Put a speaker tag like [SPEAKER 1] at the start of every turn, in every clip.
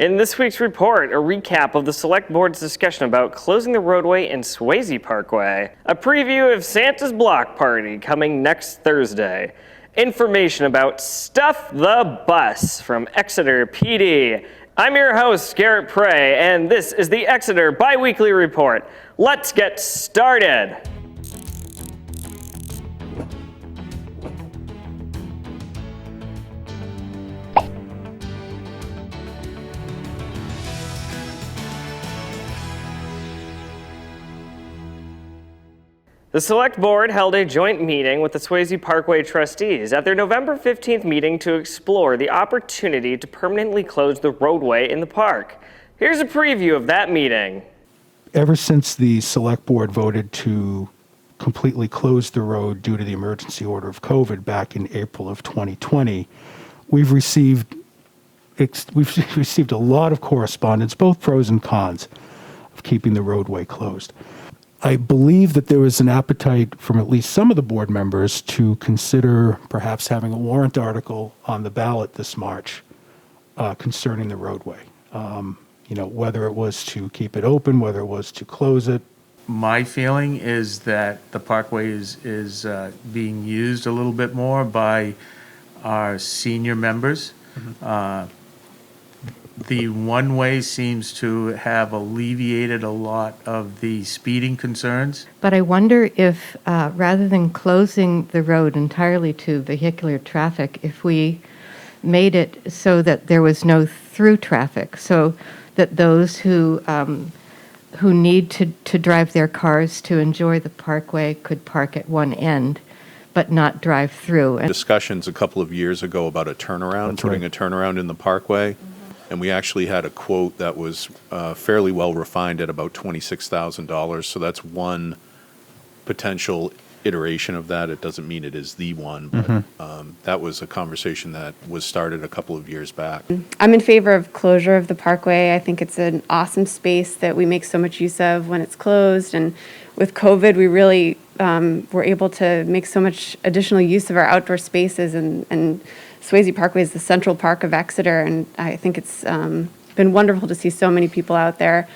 [SPEAKER 1] In this week's report, a recap of the Select Board's discussion about closing the roadway in Swasey Parkway, a preview of Santa's block party coming next Thursday, information about Stuff the Bus from Exeter PD. I'm your host, Garrett Prey, and this is the Exeter Biweekly Report. Let's get started. The Select Board held a joint meeting with the Swasey Parkway trustees at their November 15th meeting to explore the opportunity to permanently close the roadway in the park. Here's a preview of that meeting.
[SPEAKER 2] Ever since the Select Board voted to completely close the road due to the emergency order of COVID back in April of 2020, we've received a lot of correspondence, both pros and cons, of keeping the roadway closed. I believe that there was an appetite from at least some of the board members to consider perhaps having a warrant article on the ballot this March concerning the roadway. Whether it was to keep it open, whether it was to close it.
[SPEAKER 3] My feeling is that the parkway is being used a little bit more by our senior members. Mm-hmm. The one-way seems to have alleviated a lot of the speeding concerns.
[SPEAKER 4] But I wonder if, rather than closing the road entirely to vehicular traffic, if we made it so that there was no through traffic, so that those who need to drive their cars to enjoy the parkway could park at one end, but not drive through.
[SPEAKER 5] Discussions a couple of years ago about a turnaround, putting a turnaround in the parkway. And we actually had a quote that was fairly well refined at about $26,000. So that's one potential iteration of that. It doesn't mean it is the one, but that was a conversation that was started a couple of years back.
[SPEAKER 6] I'm in favor of closure of the parkway. I think it's an awesome space that we make so much use of when it's closed. And with COVID, we really were able to make so much additional use of our outdoor spaces, and Swasey Parkway is the central park of Exeter, and I think it's been wonderful to see so many people out there.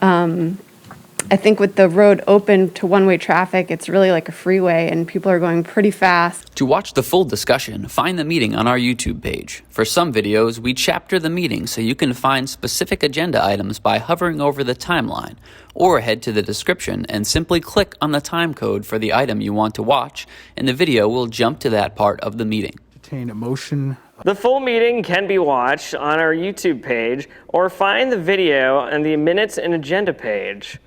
[SPEAKER 6] I think with the road open to one-way traffic, it's really like a freeway, and people are going pretty fast.
[SPEAKER 7] To watch the full discussion, find the meeting on our YouTube page. For some videos, we chapter the meeting so you can find specific agenda items by hovering over the timeline, or head to the description and simply click on the time code for the item you want to watch, and the video will jump to that part of the meeting.
[SPEAKER 2] A motion.
[SPEAKER 1] The full meeting can be watched on our YouTube page or find the video on the minutes and agenda page.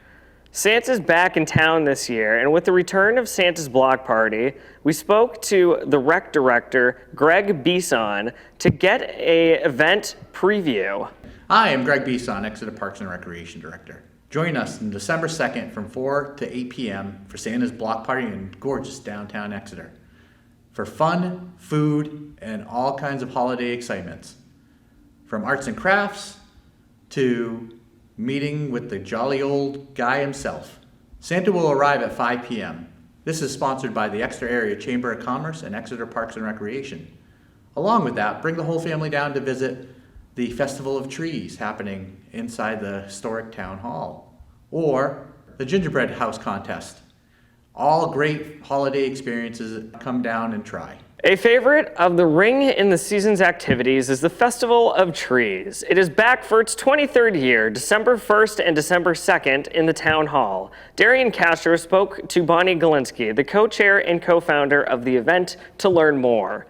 [SPEAKER 1] Santa's back in town this year, and with the return of Santa's block party, we spoke to the rec director, Greg Beeson, to get a event preview.
[SPEAKER 8] Hi, I'm Greg Beeson, Exeter Parks and Recreation Director. Join us on December 2nd from 4 to 8 p.m. for Santa's block party in gorgeous downtown Exeter. For fun, food, and all kinds of holiday excitements. From arts and crafts to meeting with the jolly old guy himself. Santa will arrive at 5 p.m. This is sponsored by the Exeter Area Chamber of Commerce and Exeter Parks and Recreation. Along with that, bring the whole family down to visit the Festival of Trees happening inside the historic town hall, or the gingerbread house contest. All great holiday experiences. Come down and try.
[SPEAKER 1] A favorite of the Ring in the Season's activities is the Festival of Trees. It is back for its 23rd year, December 1st and December 2nd in the Town Hall. Darian Castro spoke to Bonnie Galinsky, the co-chair and co-founder of the event, to learn more.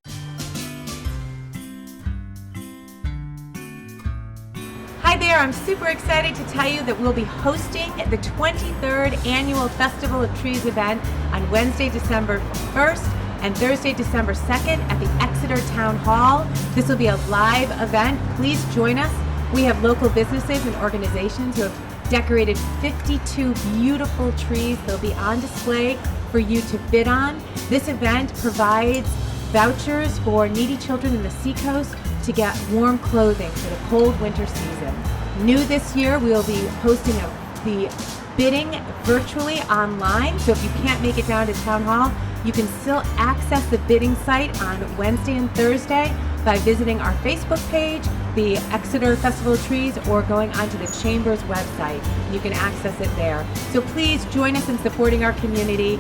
[SPEAKER 9] Hi there, I'm super excited to tell you that we'll be hosting the 23rd Annual Festival of Trees event on Wednesday, December 1st and Thursday, December 2nd at the Exeter Town Hall. This will be a live event. Please join us. We have local businesses and organizations who have decorated 52 beautiful trees. They'll be on display for you to bid on. This event provides vouchers for needy children in the Seacoast to get warm clothing for the cold winter season. New this year, we will be hosting the bidding virtually online. So if you can't make it down to Town Hall, you can still access the bidding site on Wednesday and Thursday by visiting our Facebook page the Exeter Festival of Trees or going onto the Chamber's website. You can access it there. So please join us in supporting our community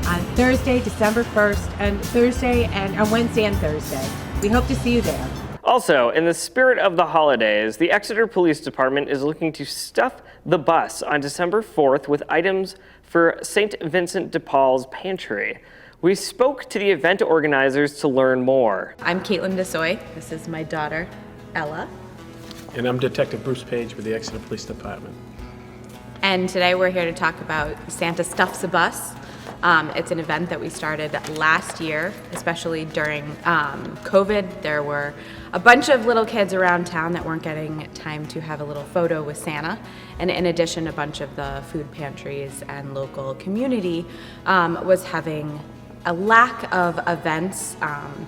[SPEAKER 9] on Thursday, December 1st, and on Wednesday and Thursday. We hope to see you there.
[SPEAKER 1] Also, in the spirit of the holidays, the Exeter Police Department is looking to stuff the bus on December 4th with items for St. Vincent de Paul's Pantry. We spoke to the event organizers to learn more.
[SPEAKER 10] I'm Caitlin DeSoy. This is my daughter, Ella.
[SPEAKER 11] And I'm Detective Bruce Page with the Exeter Police Department.
[SPEAKER 10] And today we're here to talk about Santa Stuffs a Bus. It's an event that we started last year, especially during COVID. There were a bunch of little kids around town that weren't getting time to have a little photo with Santa. And in addition, a bunch of the food pantries and local community was having a lack of events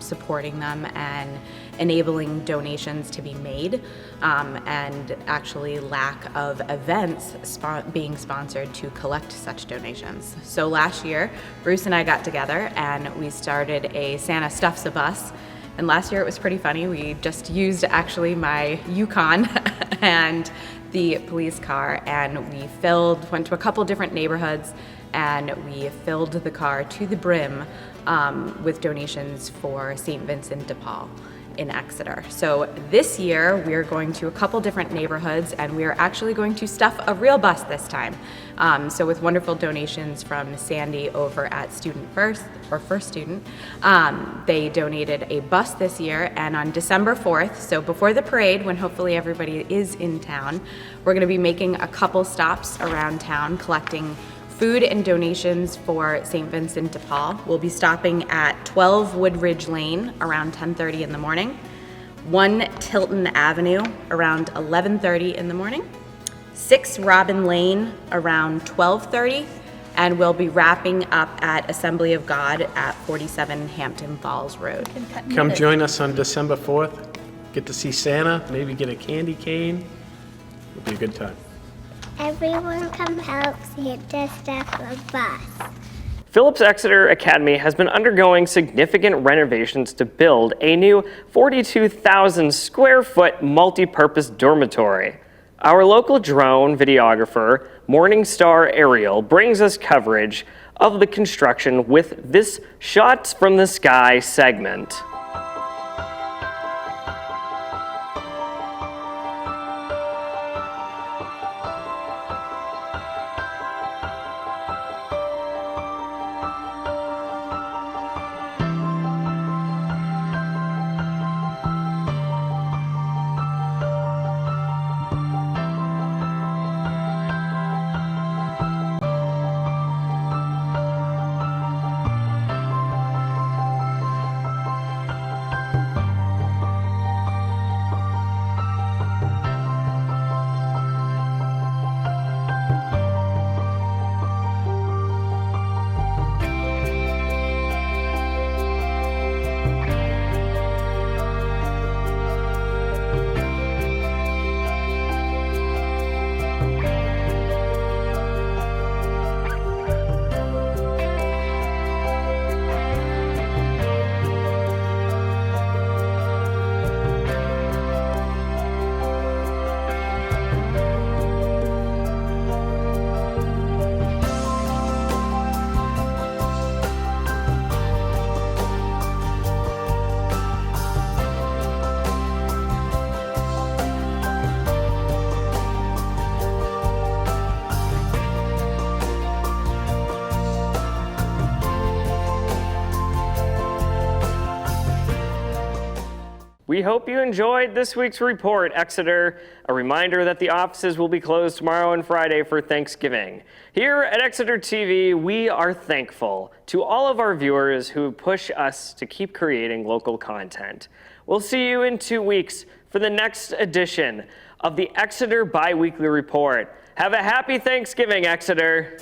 [SPEAKER 10] supporting them and enabling donations to be made, and actually lack of events being sponsored to collect such donations. So last year, Bruce and I got together and we started a Santa Stuffs a Bus. And last year it was pretty funny. We just used actually my Yukon and the police car, and we went to a couple different neighborhoods, and we filled the car to the brim with donations for St. Vincent de Paul in Exeter. So this year we're going to a couple different neighborhoods, and we're actually going to stuff a real bus this time. So with wonderful donations from Sandy over at Student First, or First Student, they donated a bus this year, and on December 4th, so before the parade, when hopefully everybody is in town, we're gonna be making a couple stops around town collecting food and donations for St. Vincent de Paul. We'll be stopping at 12 Woodridge Lane around 10:30 in the morning, 1 Tilton Avenue around 11:30 in the morning, 6 Robin Lane around 12:30, and we'll be wrapping up at Assembly of God at 47 Hampton Falls Road.
[SPEAKER 11] Come join us on December 4th. Get to see Santa, maybe get a candy cane. It'll be a good time.
[SPEAKER 12] Everyone come help Santa stuff a bus.
[SPEAKER 1] Phillips Exeter Academy has been undergoing significant renovations to build a new 42,000 square foot multi-purpose dormitory. Our local drone videographer, Morningstar Aerial, brings us coverage of the construction with this Shots from the Sky segment. We hope you enjoyed this week's report, Exeter. A reminder that the offices will be closed tomorrow and Friday for Thanksgiving. Here at Exeter TV, we are thankful to all of our viewers who push us to keep creating local content. We'll see you in 2 weeks for the next edition of the Exeter Biweekly Report. Have a happy Thanksgiving, Exeter.